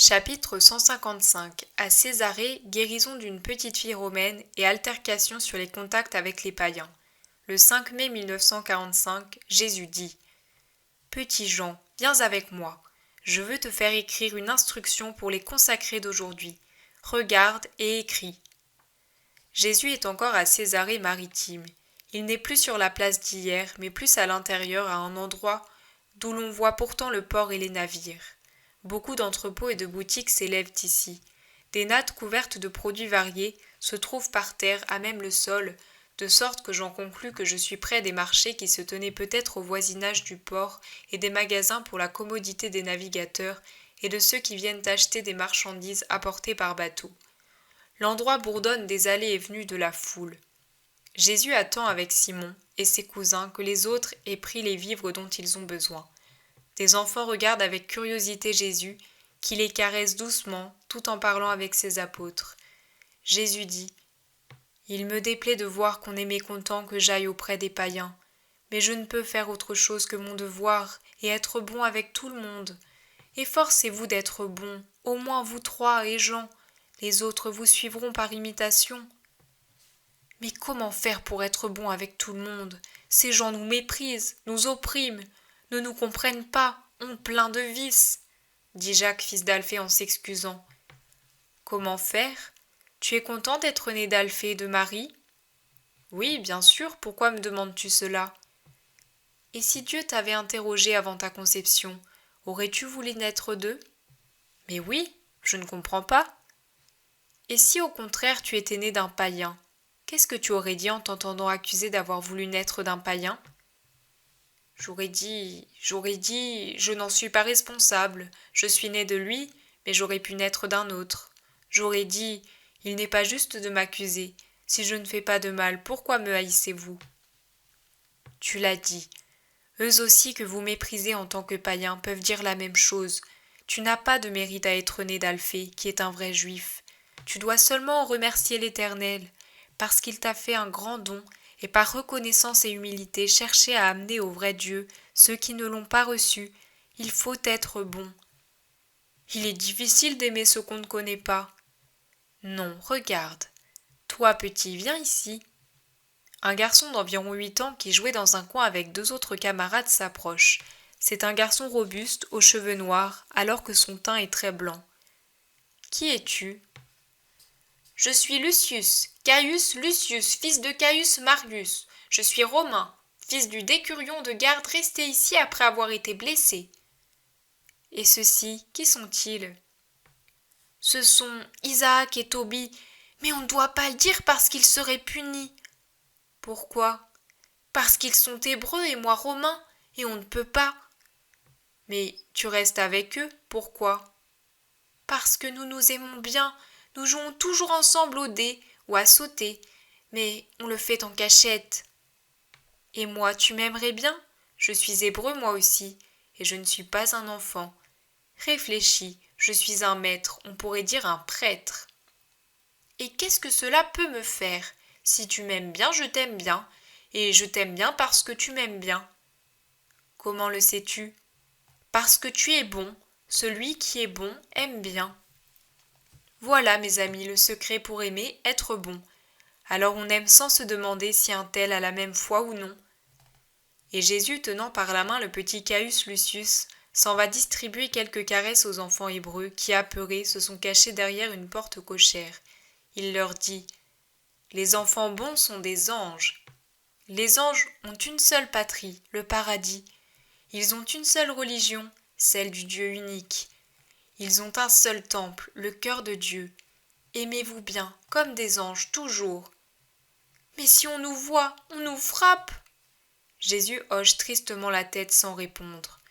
Chapitre 155. À Césarée, guérison d'une petite fille romaine et altercation sur les contacts avec les païens. Le 5 mai 1945, Jésus dit : Petit Jean, viens avec moi. Je veux te faire écrire une instruction pour les consacrés d'aujourd'hui. Regarde et écris. Jésus est encore à Césarée maritime. Il n'est plus sur la place d'hier, mais plus à l'intérieur, à un endroit d'où l'on voit pourtant le port et les navires. Beaucoup d'entrepôts et de boutiques s'élèvent ici. Des nattes couvertes de produits variés se trouvent par terre, à même le sol, de sorte que j'en conclus que je suis près des marchés qui se tenaient peut-être au voisinage du port et des magasins pour la commodité des navigateurs et de ceux qui viennent acheter des marchandises apportées par bateau. L'endroit bourdonne des allées et venues de la foule. Jésus attend avec Simon et ses cousins que les autres aient pris les vivres dont ils ont besoin. Des enfants regardent avec curiosité Jésus, qui les caresse doucement, tout en parlant avec ses apôtres. Jésus dit : Il me déplaît de voir qu'on est mécontent que j'aille auprès des païens, mais je ne peux faire autre chose que mon devoir et être bon avec tout le monde. Efforcez-vous d'être bons, au moins vous trois et Jean, les autres vous suivront par imitation. Mais comment faire pour être bon avec tout le monde ? Ces gens nous méprisent, nous oppriment, ne nous comprennent pas, ont plein de vices, dit Jacques, fils d'Alphée, en s'excusant. Comment faire ? Tu es content d'être né d'Alphée et de Marie ? Oui, bien sûr, pourquoi me demandes-tu cela ? Et si Dieu t'avait interrogé avant ta conception, aurais-tu voulu naître d'eux ? Mais oui, je ne comprends pas. Et si au contraire tu étais né d'un païen, qu'est-ce que tu aurais dit en t'entendant accusé d'avoir voulu naître d'un païen ? J'aurais dit, je n'en suis pas responsable, je suis né de lui, mais j'aurais pu naître d'un autre. J'aurais dit, il n'est pas juste de m'accuser, si je ne fais pas de mal, pourquoi me haïssez-vous ? Tu l'as dit. Eux aussi que vous méprisez en tant que païens peuvent dire la même chose. Tu n'as pas de mérite à être né d'Alphée, qui est un vrai juif. Tu dois seulement en remercier l'Éternel, parce qu'il t'a fait un grand don, et par reconnaissance et humilité chercher à amener au vrai Dieu ceux qui ne l'ont pas reçu. Il faut être bon. Il est difficile d'aimer ce qu'on ne connaît pas. Non, regarde. Toi, petit, viens ici. Un garçon d'environ 8 ans qui jouait dans un coin avec 2 autres camarades s'approche. C'est un garçon robuste, aux cheveux noirs, alors que son teint est très blanc. Qui es-tu ? Je suis Lucius, Caius Lucius, fils de Caius Marius. Je suis romain, fils du décurion de garde resté ici après avoir été blessé. Et ceux-ci, qui sont-ils ? Ce sont Isaac et Tobie, mais on ne doit pas le dire parce qu'ils seraient punis. Pourquoi ? Parce qu'ils sont hébreux et moi romain, et on ne peut pas. Mais tu restes avec eux, pourquoi ? Parce que nous nous aimons bien. Nous jouons toujours ensemble au dé ou à sauter, mais on le fait en cachette. Et moi, tu m'aimerais bien ? Je suis hébreu moi aussi, et je ne suis pas un enfant. Réfléchis, je suis un maître, on pourrait dire un prêtre. Et qu'est-ce que cela peut me faire ? Si tu m'aimes bien, je t'aime bien, et je t'aime bien parce que tu m'aimes bien. Comment le sais-tu ? Parce que tu es bon, celui qui est bon aime bien. Voilà, mes amis, le secret pour aimer, être bon. Alors on aime sans se demander si un tel a la même foi ou non. Et Jésus, tenant par la main le petit Caius Lucius, s'en va distribuer quelques caresses aux enfants hébreux qui, apeurés, se sont cachés derrière une porte cochère. Il leur dit : Les enfants bons sont des anges. Les anges ont une seule patrie, le paradis. Ils ont une seule religion, celle du Dieu unique. Ils ont un seul temple, le cœur de Dieu. Aimez-vous bien, comme des anges, toujours. Mais si on nous voit, on nous frappe. Jésus hoche tristement la tête sans répondre.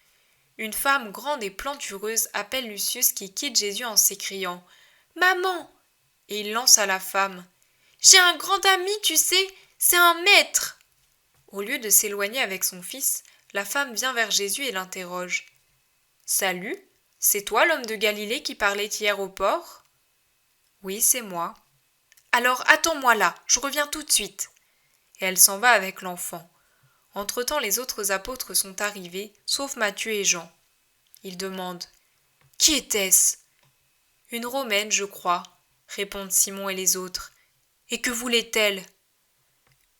Une femme grande et plantureuse appelle Lucius qui quitte Jésus en s'écriant : Maman ! Et il lance à la femme : J'ai un grand ami, tu sais, c'est un maître. Au lieu de s'éloigner avec son fils, la femme vient vers Jésus et l'interroge. Salut, c'est toi l'homme de Galilée qui parlait hier au port ? Oui, c'est moi. Alors attends-moi là, je reviens tout de suite. Et elle s'en va avec l'enfant. Entre-temps, les autres apôtres sont arrivés, sauf Matthieu et Jean. Ils demandent : Qui était-ce ? Une Romaine, je crois, répondent Simon et les autres. Et que voulait-elle?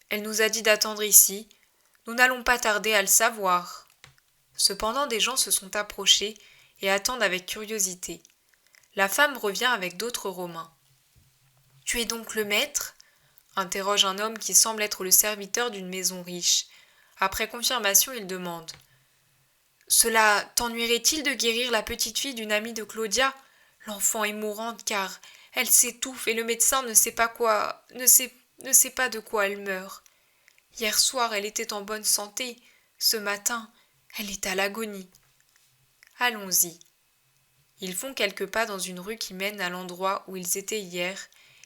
Elle nous a dit d'attendre ici. Nous n'allons pas tarder à le savoir. Cependant, des gens se sont approchés et attendent avec curiosité. La femme revient avec d'autres Romains. Tu es donc le maître? Interroge un homme qui semble être le serviteur d'une maison riche. Après confirmation, il demande. Cela t'ennuierait-il de guérir la petite fille d'une amie de Claudia? L'enfant est mourante car elle s'étouffe et le médecin ne sait pas de quoi elle meurt. Hier soir, elle était en bonne santé. Ce matin, elle est à l'agonie. Allons-y. Ils font quelques pas dans une rue qui mène à l'endroit où ils étaient hier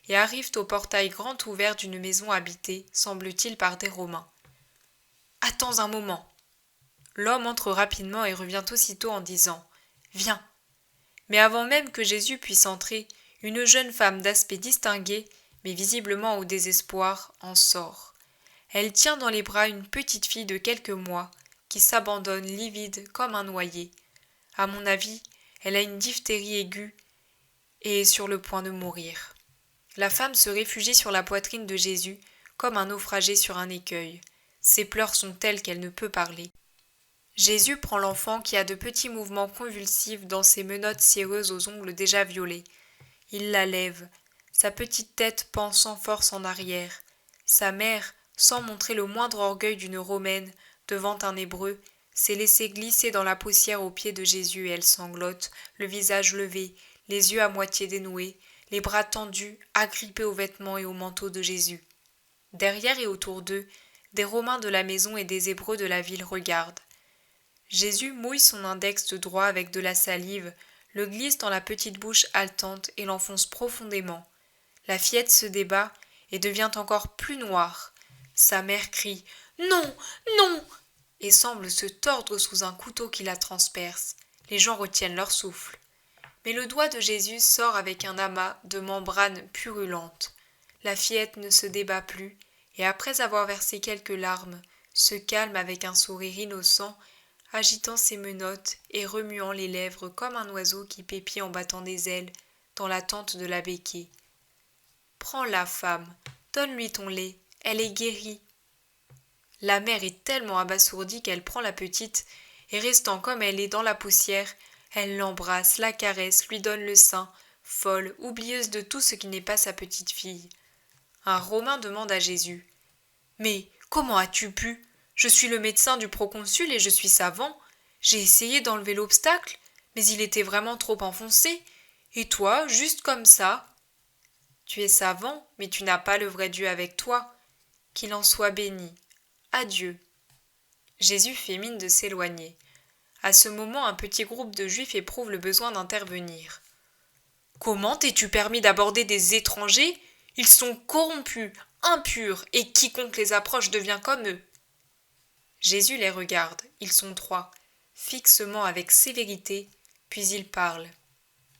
et arrivent au portail grand ouvert d'une maison habitée, semble-t-il, par des Romains. Attends un moment. L'homme entre rapidement et revient aussitôt en disant « Viens !» Mais avant même que Jésus puisse entrer, une jeune femme d'aspect distingué, mais visiblement au désespoir, en sort. Elle tient dans les bras une petite fille de quelques mois, qui s'abandonne livide comme un noyé. À mon avis, elle a une diphtérie aiguë et est sur le point de mourir. La femme se réfugie sur la poitrine de Jésus, comme un naufragé sur un écueil. Ses pleurs sont tels qu'elle ne peut parler. Jésus prend l'enfant qui a de petits mouvements convulsifs dans ses menottes céreuses aux ongles déjà violets. Il la lève. Sa petite tête pend sans force en arrière. Sa mère, sans montrer le moindre orgueil d'une Romaine, devant un Hébreu, s'est laissée glisser dans la poussière aux pieds de Jésus et elle sanglote, le visage levé, les yeux à moitié dénoués, les bras tendus, agrippés aux vêtements et au manteau de Jésus. Derrière et autour d'eux, des Romains de la maison et des Hébreux de la ville regardent. Jésus mouille son index droit avec de la salive, le glisse dans la petite bouche haletante et l'enfonce profondément. La fillette se débat et devient encore plus noire. Sa mère crie « Non, non !» et semble se tordre sous un couteau qui la transperce. Les gens retiennent leur souffle. Mais le doigt de Jésus sort avec un amas de membranes purulentes. La fillette ne se débat plus, et après avoir versé quelques larmes, se calme avec un sourire innocent, agitant ses menottes et remuant les lèvres comme un oiseau qui pépie en battant des ailes dans l'attente de la béquée. « Prends-la, femme, donne-lui ton lait, elle est guérie. » La mère est tellement abasourdie qu'elle prend la petite, et restant comme elle est dans la poussière, elle l'embrasse, la caresse, lui donne le sein, folle, oublieuse de tout ce qui n'est pas sa petite fille. Un Romain demande à Jésus « Mais comment as-tu pu? Je suis le médecin du proconsul et je suis savant. J'ai essayé d'enlever l'obstacle, mais il était vraiment trop enfoncé. Et toi, juste comme ça? Tu es savant, mais tu n'as pas le vrai Dieu avec toi. Qu'il en soit béni. Adieu. » Jésus fait mine de s'éloigner. À ce moment, un petit groupe de Juifs éprouve le besoin d'intervenir. « Comment t'es-tu permis d'aborder des étrangers? Ils sont corrompus, impurs, et quiconque les approche devient comme eux. » Jésus les regarde, ils sont trois, fixement avec sévérité, puis il parle.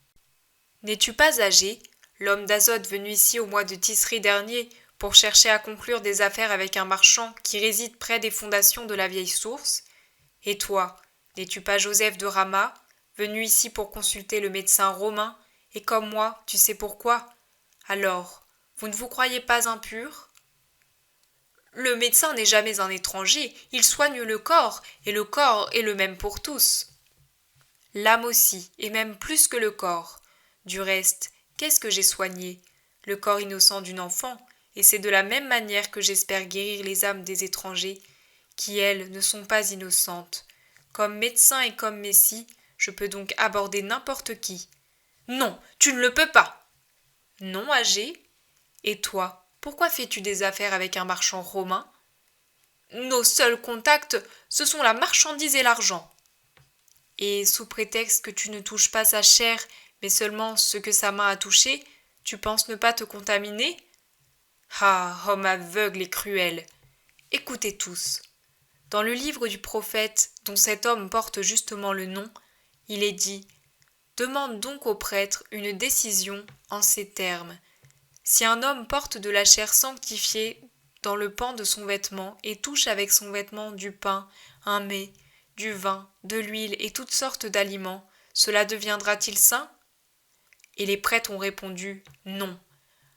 « N'es-tu pas âgé, l'homme d'Azote venu ici au mois de Tisri dernier, pour chercher à conclure des affaires avec un marchand qui réside près des fondations de la vieille source? Et toi, n'es-tu pas Joseph de Rama, venu ici pour consulter le médecin romain, et comme moi, tu sais pourquoi? Alors, vous ne vous croyez pas impur? Le médecin n'est jamais un étranger, il soigne le corps est le même pour tous. L'âme aussi, et même plus que le corps. Du reste, qu'est-ce que j'ai soigné? Le corps innocent d'une enfant, et c'est de la même manière que j'espère guérir les âmes des étrangers, qui, elles, ne sont pas innocentes. Comme médecin et comme messie, je peux donc aborder n'importe qui. Non, tu ne le peux pas. Non, âgé. Et toi, pourquoi fais-tu des affaires avec un marchand romain? Nos seuls contacts, ce sont la marchandise et l'argent. Et sous prétexte que tu ne touches pas sa chair, mais seulement ce que sa main a touché, tu penses ne pas te contaminer? Ah, homme aveugle et cruel! Écoutez tous. Dans le livre du prophète, dont cet homme porte justement le nom, il est dit « Demande donc au prêtre une décision en ces termes. Si un homme porte de la chair sanctifiée dans le pan de son vêtement et touche avec son vêtement du pain, un mets, du vin, de l'huile et toutes sortes d'aliments, cela deviendra-t-il saint? Et les prêtres ont répondu « Non ».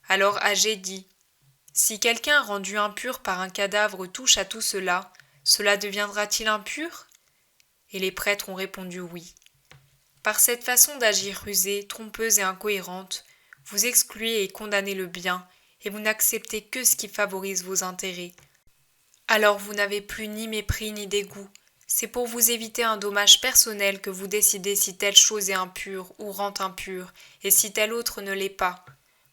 Alors Agé dit « Si quelqu'un rendu impur par un cadavre touche à tout cela, cela deviendra-t-il impur ?» Et les prêtres ont répondu « Oui ». Par cette façon d'agir rusée, trompeuse et incohérente, vous excluez et condamnez le bien, et vous n'acceptez que ce qui favorise vos intérêts. Alors vous n'avez plus ni mépris ni dégoût. C'est pour vous éviter un dommage personnel que vous décidez si telle chose est impure ou rend impure, et si telle autre ne l'est pas.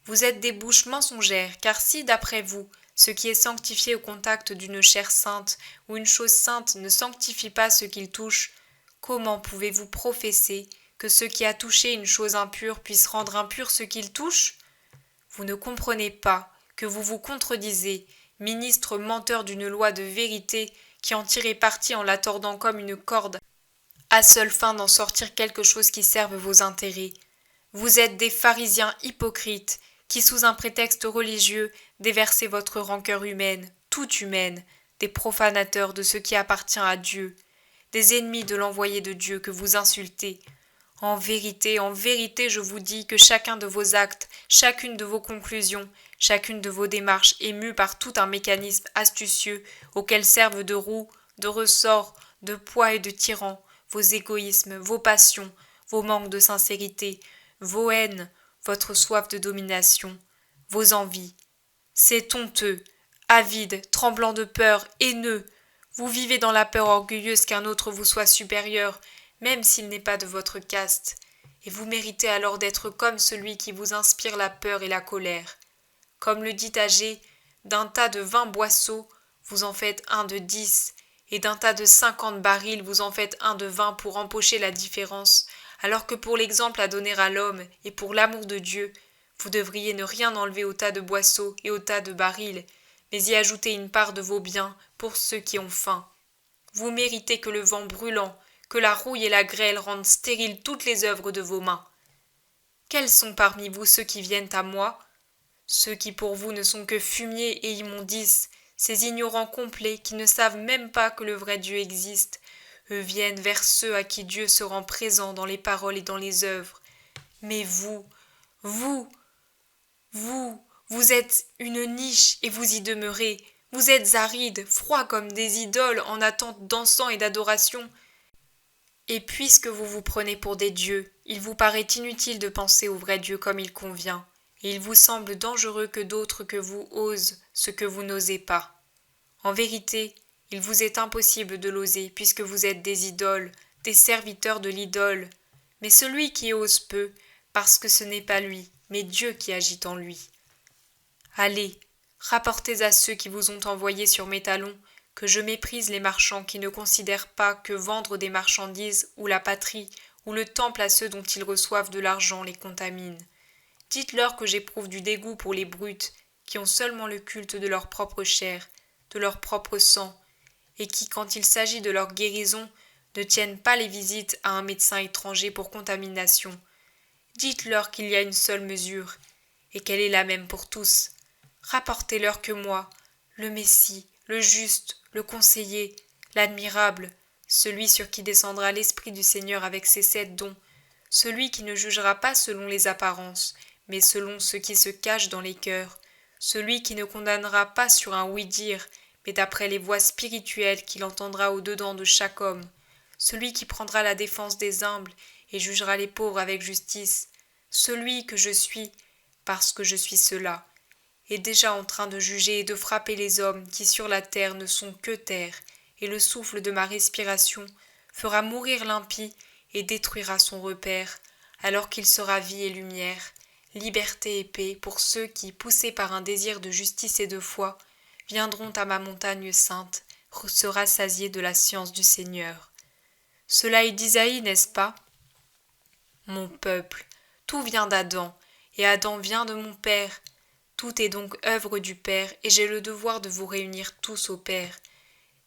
Vous êtes des bouches mensongères, car si, d'après vous, ce qui est sanctifié au contact d'une chair sainte ou une chose sainte ne sanctifie pas ce qu'il touche, comment pouvez-vous professer que ce qui a touché une chose impure puisse rendre impur ce qu'il touche ? Vous ne comprenez pas que vous vous contredisez, ministre menteur d'une loi de vérité qui en tirez parti en la tordant comme une corde, à seule fin d'en sortir quelque chose qui serve vos intérêts. Vous êtes des pharisiens hypocrites qui, sous un prétexte religieux, déversez votre rancœur humaine, toute humaine, des profanateurs de ce qui appartient à Dieu, des ennemis de l'envoyé de Dieu que vous insultez. En vérité, je vous dis que chacun de vos actes, chacune de vos conclusions, chacune de vos démarches est mue par tout un mécanisme astucieux auquel servent de roue, de ressort, de poids et de tyran, vos égoïsmes, vos passions, vos manques de sincérité, vos haines, votre soif de domination, vos envies. C'est honteux, avide, tremblant de peur, haineux. Vous vivez dans la peur orgueilleuse qu'un autre vous soit supérieur, même s'il n'est pas de votre caste, et vous méritez alors d'être comme celui qui vous inspire la peur et la colère. Comme le dit Agé, d'un tas de 20 boisseaux, vous en faites un de 10, et d'un tas de 50 barils, vous en faites un de 20 pour empocher la différence, alors que pour l'exemple à donner à l'homme et pour l'amour de Dieu, vous devriez ne rien enlever au tas de boisseaux et au tas de barils, mais y ajouter une part de vos biens pour ceux qui ont faim. Vous méritez que le vent brûlant, que la rouille et la grêle rendent stériles toutes les œuvres de vos mains. Quels sont parmi vous ceux qui viennent à moi ? Ceux qui pour vous ne sont que fumier et immondices, ces ignorants complets qui ne savent même pas que le vrai Dieu existe, eux viennent vers ceux à qui Dieu se rend présent dans les paroles et dans les œuvres. Mais vous, vous êtes une niche et vous y demeurez. Vous êtes arides, froids comme des idoles en attente d'encens et d'adoration. Et puisque vous vous prenez pour des dieux, il vous paraît inutile de penser au vrai Dieu comme il convient, et il vous semble dangereux que d'autres que vous osent ce que vous n'osez pas. En vérité, il vous est impossible de l'oser, puisque vous êtes des idoles, des serviteurs de l'idole. Mais celui qui ose peut, parce que ce n'est pas lui, mais Dieu qui agit en lui. Allez, rapportez à ceux qui vous ont envoyé sur mes talons que je méprise les marchands qui ne considèrent pas que vendre des marchandises ou la patrie ou le temple à ceux dont ils reçoivent de l'argent les contamine. Dites-leur que j'éprouve du dégoût pour les brutes qui ont seulement le culte de leur propre chair, de leur propre sang, et qui, quand il s'agit de leur guérison, ne tiennent pas les visites à un médecin étranger pour contamination. Dites-leur qu'il y a une seule mesure, et qu'elle est la même pour tous. Rapportez-leur que moi, le Messie, le juste, le conseiller, l'admirable, celui sur qui descendra l'Esprit du Seigneur avec ses 7 dons, celui qui ne jugera pas selon les apparences, mais selon ce qui se cache dans les cœurs, celui qui ne condamnera pas sur un oui-dire, mais d'après les voix spirituelles qu'il entendra au-dedans de chaque homme, celui qui prendra la défense des humbles et jugera les pauvres avec justice, celui que je suis, parce que je suis cela, est déjà en train de juger et de frapper les hommes qui sur la terre ne sont que terre, et le souffle de ma respiration fera mourir l'impie et détruira son repère, alors qu'il sera vie et lumière, liberté et paix pour ceux qui, poussés par un désir de justice et de foi, viendront à ma montagne sainte, se rassasier de la science du Seigneur. Cela est d'Isaïe, n'est-ce pas ? Mon peuple, tout vient d'Adam, et Adam vient de mon Père. Tout est donc œuvre du Père, et j'ai le devoir de vous réunir tous au Père.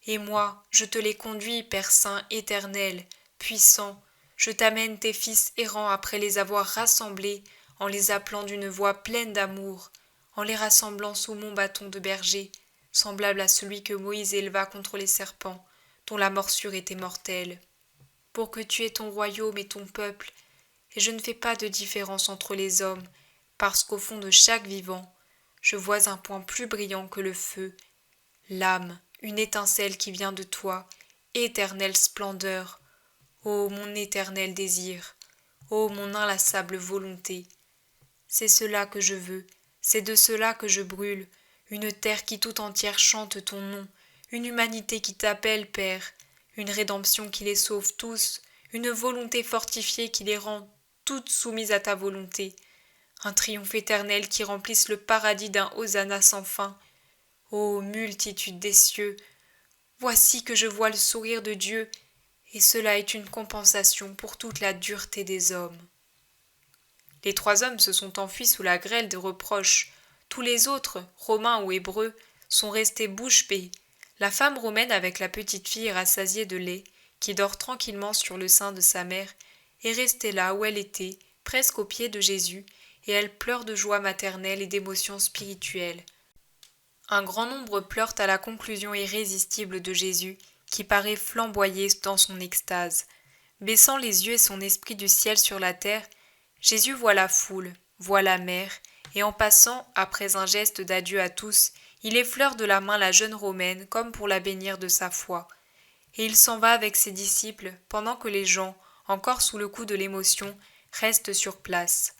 Et moi, je te les conduis, Père saint, éternel, puissant, je t'amène tes fils errants après les avoir rassemblés, en les appelant d'une voix pleine d'amour, en les rassemblant sous mon bâton de berger, semblable à celui que Moïse éleva contre les serpents, dont la morsure était mortelle. Pour que tu aies ton royaume et ton peuple, et je ne fais pas de différence entre les hommes, parce qu'au fond de chaque vivant, je vois un point plus brillant que le feu, l'âme, une étincelle qui vient de toi, éternelle splendeur, ô mon éternel désir, ô mon inlassable volonté. C'est cela que je veux, c'est de cela que je brûle, une terre qui tout entière chante ton nom, une humanité qui t'appelle, Père, une rédemption qui les sauve tous, une volonté fortifiée qui les rend toutes soumises à ta volonté, un triomphe éternel qui remplisse le paradis d'un hosanna sans fin. Ô multitude des cieux, voici que je vois le sourire de Dieu, et cela est une compensation pour toute la dureté des hommes. Les 3 hommes se sont enfuis sous la grêle de reproches. Tous les autres, romains ou hébreux, sont restés bouche bée. La femme romaine avec la petite fille rassasiée de lait, qui dort tranquillement sur le sein de sa mère, est restée là où elle était, presque aux pieds de Jésus, et elle pleure de joie maternelle et d'émotion spirituelle. Un grand nombre pleurent à la conclusion irrésistible de Jésus, qui paraît flamboyer dans son extase. Baissant les yeux et son esprit du ciel sur la terre, Jésus voit la foule, voit la mère, et en passant, après un geste d'adieu à tous, il effleure de la main la jeune Romaine comme pour la bénir de sa foi. Et il s'en va avec ses disciples, pendant que les gens, encore sous le coup de l'émotion, restent sur place.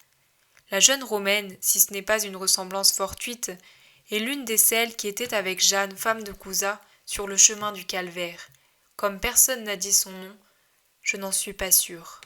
La jeune Romaine, si ce n'est pas une ressemblance fortuite, est l'une des celles qui étaient avec Jeanne, femme de Couza, sur le chemin du calvaire. Comme personne n'a dit son nom, je n'en suis pas sûre.